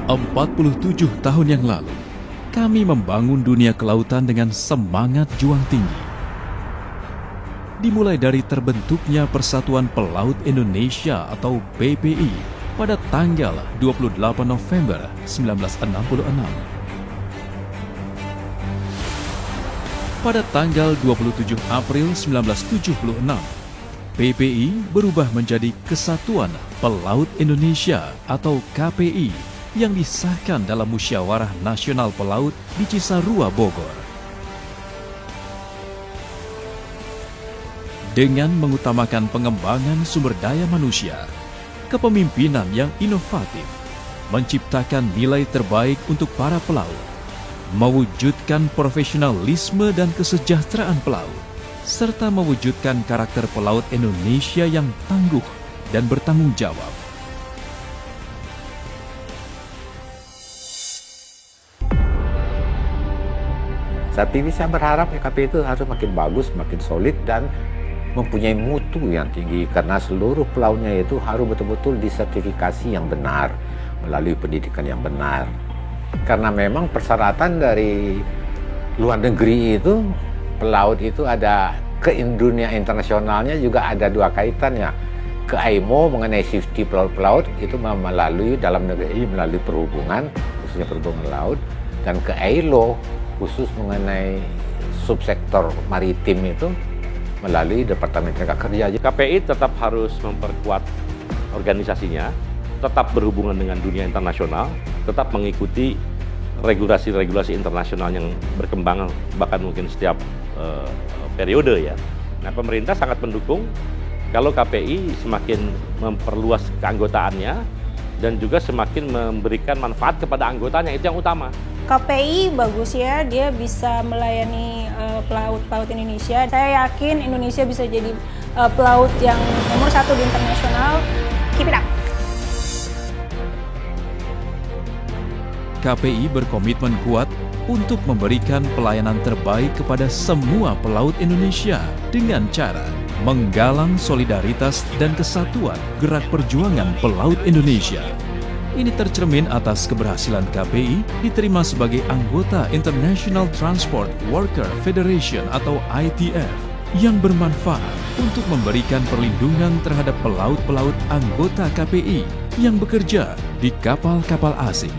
47 tahun yang lalu, kami membangun dunia kelautan dengan semangat juang tinggi. Dimulai dari terbentuknya Persatuan Pelaut Indonesia atau PPI pada tanggal 28 November 1966. Pada tanggal 27 April 1976, PPI berubah menjadi Kesatuan Pelaut Indonesia atau KPI yang disahkan dalam Musyawarah Nasional Pelaut di Cisarua, Bogor. Dengan mengutamakan pengembangan sumber daya manusia, kepemimpinan yang inovatif, menciptakan nilai terbaik untuk para pelaut, mewujudkan profesionalisme dan kesejahteraan pelaut, serta mewujudkan karakter pelaut Indonesia yang tangguh dan bertanggung jawab. Saat ini saya berharap KPI itu harus makin bagus, makin solid, dan mempunyai mutu yang tinggi, karena seluruh pelautnya itu harus betul-betul disertifikasi yang benar, melalui pendidikan yang benar. Karena memang persyaratan dari luar negeri itu, pelaut itu ada ke dunia internasionalnya juga ada dua kaitannya. Ke IMO mengenai safety pelaut-pelaut itu melalui dalam negeri, melalui perhubungan, khususnya perhubungan laut, dan ke ILO khusus mengenai subsektor maritim itu melalui Departemen Tenaga Kerja. KPI tetap harus memperkuat organisasinya, tetap berhubungan dengan dunia internasional, tetap mengikuti regulasi-regulasi internasional yang berkembang bahkan mungkin setiap periode ya. Nah, pemerintah sangat mendukung kalau KPI semakin memperluas keanggotaannya dan juga semakin memberikan manfaat kepada anggotanya, itu yang utama. KPI bagus ya, dia bisa melayani pelaut-pelaut Indonesia. Saya yakin Indonesia bisa jadi pelaut yang nomor 1 di internasional. Keep it up! KPI berkomitmen kuat untuk memberikan pelayanan terbaik kepada semua pelaut Indonesia dengan cara menggalang solidaritas dan kesatuan gerak perjuangan pelaut Indonesia. Ini tercermin atas keberhasilan KPI diterima sebagai anggota International Transport Worker Federation atau ITF yang bermanfaat untuk memberikan perlindungan terhadap pelaut-pelaut anggota KPI yang bekerja di kapal-kapal asing.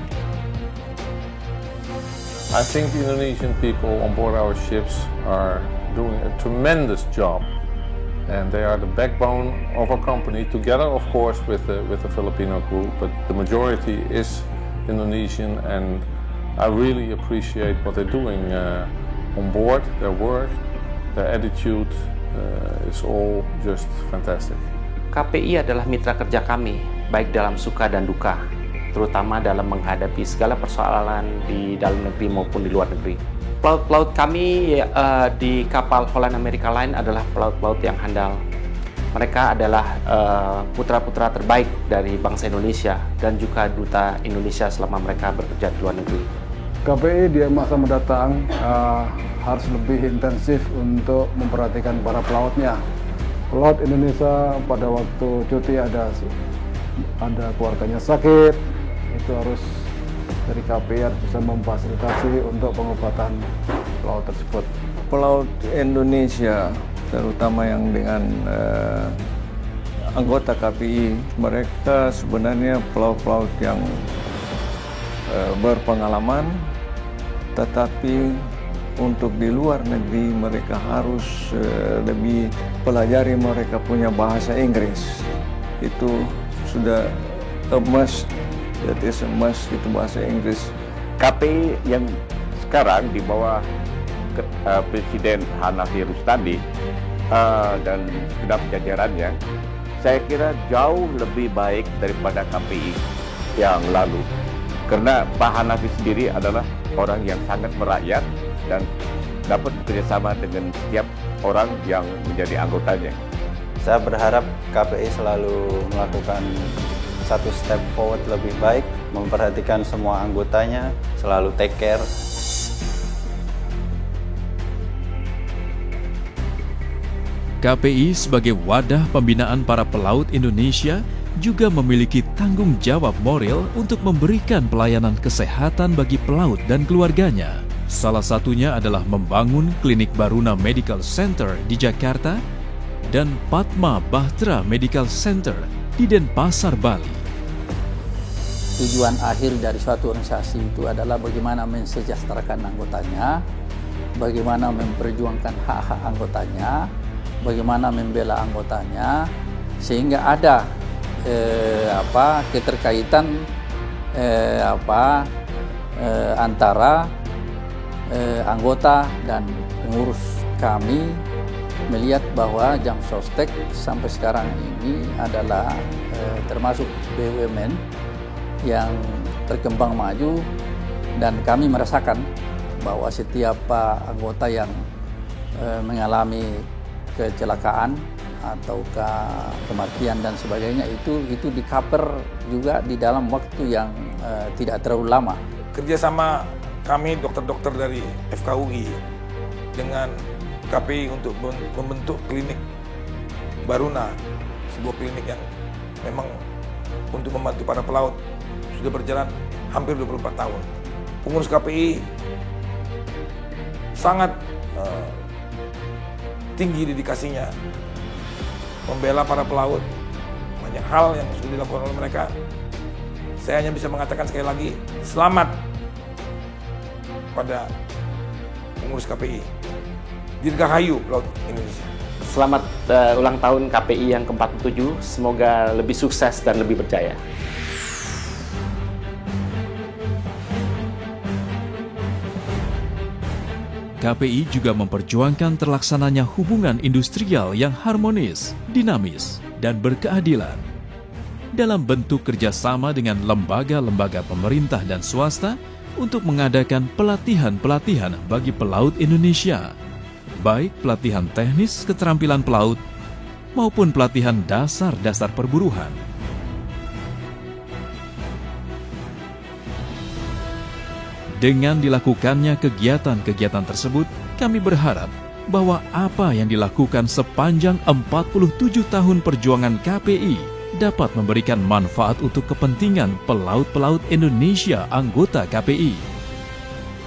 I think the Indonesian people on board our ships are doing a tremendous job. And they are the backbone of our company, together, of course, with the Filipino crew. But the majority is Indonesian, and I really appreciate what they're doing on board. Their work, their attitude is all just fantastic. KPI adalah mitra kerja kami, baik dalam suka dan duka, terutama dalam menghadapi segala persoalan di dalam negeri maupun di luar negeri. Pelaut-pelaut kami di kapal Holland America Line adalah pelaut-pelaut yang handal. Mereka adalah putra-putra terbaik dari bangsa Indonesia dan juga duta Indonesia selama mereka bekerja di luar negeri. KPI di masa mendatang harus lebih intensif untuk memperhatikan para pelautnya. Pelaut Indonesia pada waktu cuti ada keluarganya sakit, itu harus dari KPI harus bisa memfasilitasi untuk pengobatan pelaut tersebut. Pelaut Indonesia, terutama yang dengan anggota KPI, mereka sebenarnya pelaut-pelaut yang berpengalaman, tetapi untuk di luar negeri mereka harus lebih pelajari, mereka punya bahasa Inggris. Itu sudah a must. That is a must, itu bahasa Inggris. KPI yang sekarang di bawah Presiden Hanafi Rustadi dan segenap jajarannya, saya kira jauh lebih baik daripada KPI yang lalu. Karena Pak Hanafi sendiri adalah orang yang sangat merakyat dan dapat bekerjasama dengan setiap orang yang menjadi anggotanya. Saya berharap KPI selalu melakukan satu step forward lebih baik, memperhatikan semua anggotanya, selalu take care. KPI sebagai wadah pembinaan para pelaut Indonesia juga memiliki tanggung jawab moral untuk memberikan pelayanan kesehatan bagi pelaut dan keluarganya. Salah satunya adalah membangun Klinik Baruna Medical Center di Jakarta dan Padma Bahtera Medical Center di Denpasar, Bali. Tujuan akhir dari suatu organisasi itu adalah bagaimana mensejahterakan anggotanya, bagaimana memperjuangkan hak-hak anggotanya, bagaimana membela anggotanya, sehingga ada keterkaitan antara anggota dan pengurus. Kami melihat bahwa Jam Sostek sampai sekarang ini adalah termasuk BUMN yang berkembang maju, dan kami merasakan bahwa setiap anggota yang mengalami kecelakaan atau kematian dan sebagainya itu di-cover juga di dalam waktu yang tidak terlalu lama. Kerjasama kami dokter-dokter dari FKUI dengan KPI untuk membentuk klinik Baruna, sebuah klinik yang memang untuk membantu para pelaut, sudah berjalan hampir 24 tahun. Pengurus KPI sangat tinggi dedikasinya membela para pelaut. Banyak hal yang sudah dilakukan oleh mereka. Saya hanya bisa mengatakan sekali lagi, selamat pada pengurus KPI. Dirgahayu Pelaut Indonesia. Selamat ulang tahun KPI yang ke-47, semoga lebih sukses dan lebih berjaya. KPI juga memperjuangkan terlaksananya hubungan industrial yang harmonis, dinamis, dan berkeadilan. Dalam bentuk kerjasama dengan lembaga-lembaga pemerintah dan swasta untuk mengadakan pelatihan-pelatihan bagi pelaut Indonesia, baik pelatihan teknis keterampilan pelaut maupun pelatihan dasar-dasar perburuan. Dengan dilakukannya kegiatan-kegiatan tersebut, kami berharap bahwa apa yang dilakukan sepanjang 47 tahun perjuangan KPI dapat memberikan manfaat untuk kepentingan pelaut-pelaut Indonesia anggota KPI.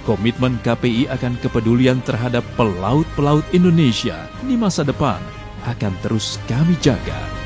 Komitmen KPI akan kepedulian terhadap pelaut-pelaut Indonesia di masa depan akan terus kami jaga.